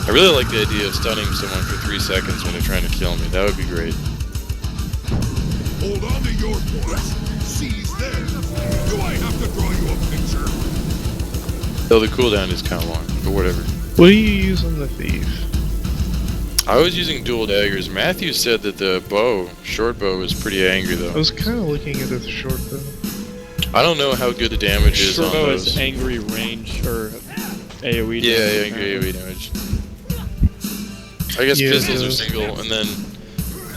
I really like the idea of stunning someone for 3 seconds when they're trying to kill me. That would be great. Hold on to your points. Seize theirs. Do I have to draw you a picture? Though the cooldown is kind of long, but whatever. What do you use on the thief? I was using dual daggers. Matthew said that the bow, short bow, was pretty angry I though. was kind of looking at the short bow. I don't know how good the damage is on Short bow those. is angry range or AoE damage. Yeah, angry AoE damage. I guess Yeah, pistols it are does. single, and then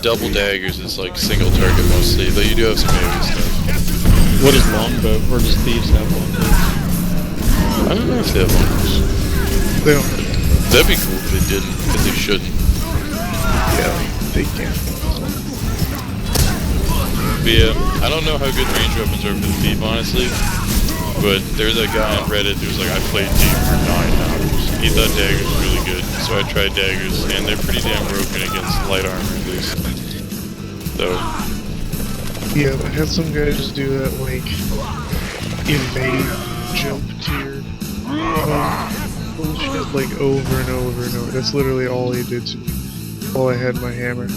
double daggers is like single target mostly, though you do have some AoE stuff. What is longbow? Or does thieves have longbow? I don't know if they have longbows. They don't have That'd be cool if they didn't, because they shouldn't. Yeah, they can't. But yeah, I don't know how good range weapons are for the thief, honestly. But there's a guy on Reddit who was like, I played thief for 9 hours. He thought daggers were really good, so I tried daggers, and they're pretty damn broken against light armor at least. So, Yeah, I had some guys do that, like, invade jump tier. Bullshit, like, over and over and over. That's literally all he did to me while I had my hammer.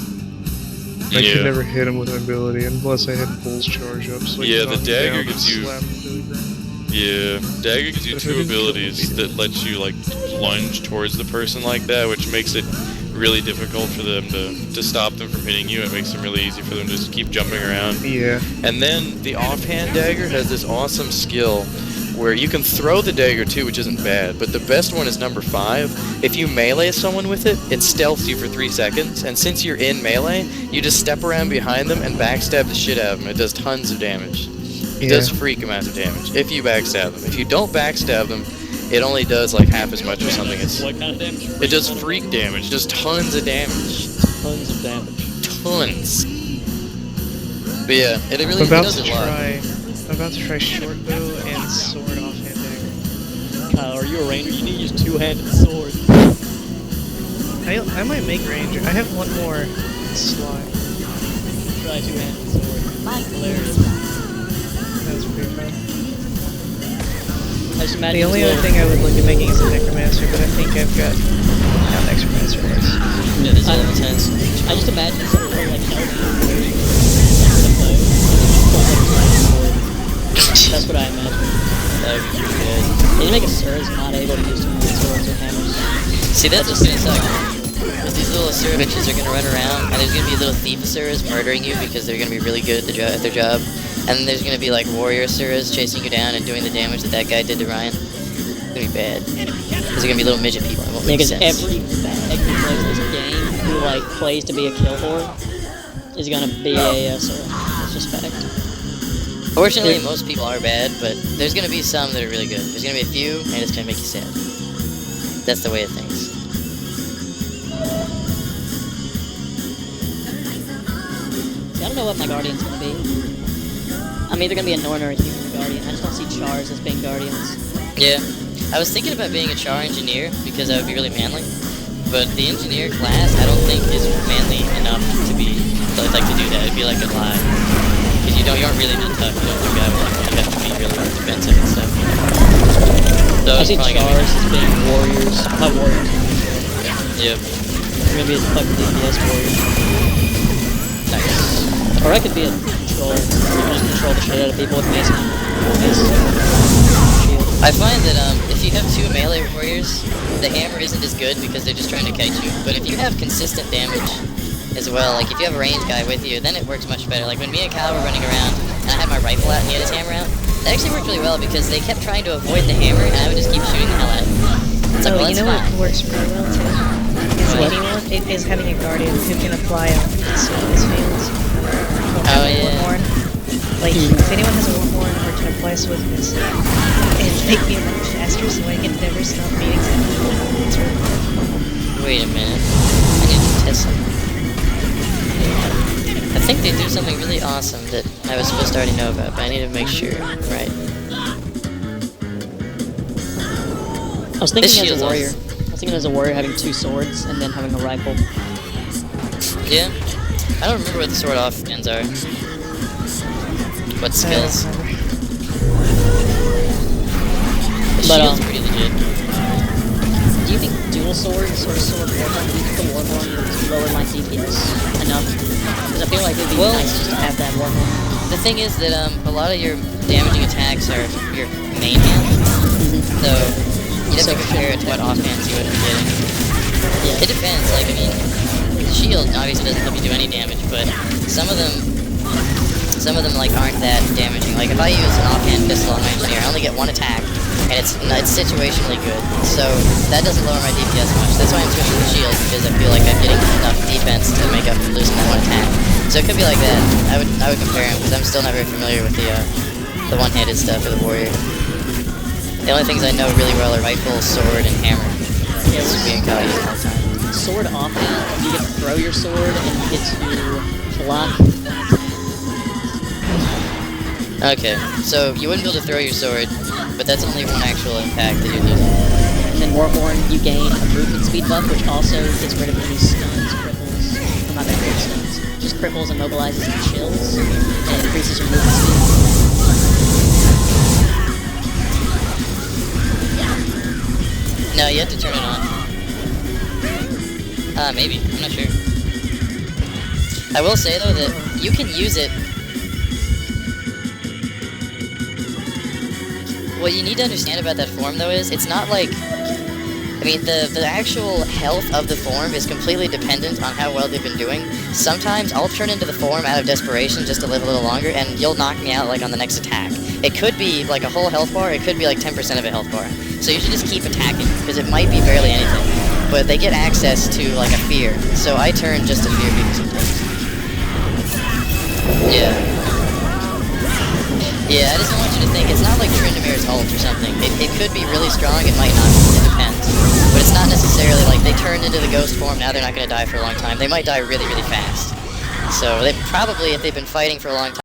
I yeah. could never hit him with an ability unless I had Bull's charge up. So I Yeah, could the knock him dagger down gives and you- slap him to the ground. Yeah, dagger gives you If I 2 didn't kill abilities him, that let you like lunge towards the person like that, which makes it really difficult for them to stop them from hitting you. It makes it really easy for them to just keep jumping around. Yeah. And then the offhand dagger has this awesome skill where you can throw the dagger too, which isn't bad, but the best one is number 5. If you melee someone with it, it stealths you for 3 seconds, and since you're in melee, you just step around behind them and backstab the shit out of them. It does tons of damage. It Yeah. does freak amounts of damage if you backstab them. If you don't backstab them, it only does like half as much or something. What kind of damage? It does freak damage, just tons of damage. Tons of damage. Tons. But yeah, it really I'm about does to a lot. I'm about to try short bow and sword offhand dagger. Kyle, are you a ranger? You need to use two-handed sword. I might make ranger. I have one more slot. Try two-handed sword. Hilarious. That's pretty fun. I just imagine The only other thing I would look at making is a necromancer, but I think I've got how necromancer works. Yeah, this is level 10s. I just imagine something like That's what I imagine. That would be pretty good. Can you make a Surge not able to use two-handed swords or hammers? See, that's what's gonna suck. Because these little Asura bitches are gonna run around, and there's gonna be little thief Asuras murdering you because they're gonna be really good at their job. And then there's gonna be like warrior Asuras chasing you down and doing the damage that guy did to Ryan. It's gonna be bad. There's gonna be little midget people. It won't make Because sense. every bag who plays this game, who like plays to be a kill whore, is gonna be a Asura. It's just fact. Fortunately, most people are bad, but there's gonna be some that are really good. There's gonna be a few, and it's gonna make you sad. That's the way of things. See, I don't know what my Guardian's gonna be. I'm either gonna be a Norn or a human Guardian. I just don't see Chars as being Guardians. Yeah, I was thinking about being a Char engineer because that would be really manly. But the engineer class, I don't think is manly enough to be like to do that. It'd be like a lie because you aren't really that tough. You don't do that. You have to be really defensive and stuff. So I it's see probably Chars gonna as being warriors. Not warriors. be, yep, I'm gonna be a fucking DPS warrior. nice. Or I could be a control. Just control the shit out of people with mace. Shield. I find that if you have 2 melee warriors, the hammer isn't as good because they're just trying to kite you. But if you have consistent damage as well, like if you have a range guy with you, then it works much better. Like when me and Kyle were running around and I had my rifle out and he had his hammer out, that actually worked really well because they kept trying to avoid the hammer and I would just keep shooting the hell out of them. It's like, well, you that's know what fine. works really well too? Is having a guardian who can apply Solomon's fields. Oh, yeah. Warhorn. Like, if anyone has a Warhorn or can apply Swiftness, it'd make me run faster so I can never stop meetings. It's really cool. Wait a minute. I need to test something. I think they do something really awesome that I was supposed to already know about, but I need to make sure. Right. I was thinking This as shield's a warrior. awesome. I was thinking as a warrior having 2 swords and then having a rifle. Yeah. I don't remember what the sword offhands are. What skills? The But, shield's pretty legit. Do you think dual dual sword, sort of sword Warhorn, use the Warhorn to lower my DPS enough. Because I feel like it'd be Well- nice just to have that Warhorn. The thing is that a lot of your damaging attacks are your main hand, so you'd have So to compare it to what offhands you would be getting. Yeah. It depends. Like, I mean, the shield obviously doesn't help you do any damage, but some of them like aren't that damaging. Like if I use an offhand pistol on my engineer, I only get one attack, and it's situationally good. So that doesn't lower my DPS much. That's why I'm switching to shield, because I feel like I'm getting enough defense to make up for losing that one attack. So it could be like that. I would compare them, because I'm still not very familiar with the one-handed stuff of the warrior. The only things I know really well are rifle, sword, and hammer. Yeah, It's being caught using all the time. Sword offhand, you get to throw your sword and you get to block. Okay, so you wouldn't be able to throw your sword, but that's only one actual attack that you're losing. And then Warhorn, you gain a movement speed buff, which also gets rid of any stuns, cripples. Well, not that great stuns. Just cripples, immobilizes, and chills. And increases your movement speed. No, you have to turn it on. Maybe. I'm not sure. I will say, though, that you can use it. What you need to understand about that form, though, is it's not like... I mean, the actual health of the form is completely dependent on how well they've been doing. Sometimes I'll turn into the form out of desperation just to live a little longer, and you'll knock me out, like, on the next attack. It could be, like, a whole health bar, it could be, like, 10% of a health bar. So you should just keep attacking, because it might be barely anything. But they get access to, like, a fear. So I turn just to fear people sometimes. Yeah. Yeah, I just don't want you to think, it's not like Tryndamere's ult or something. It could be really strong, it might not, it depends. But it's not necessarily like they turned into the ghost form, now they're not going to die for a long time. They might die really, really fast. So they probably, if they've been fighting for a long time,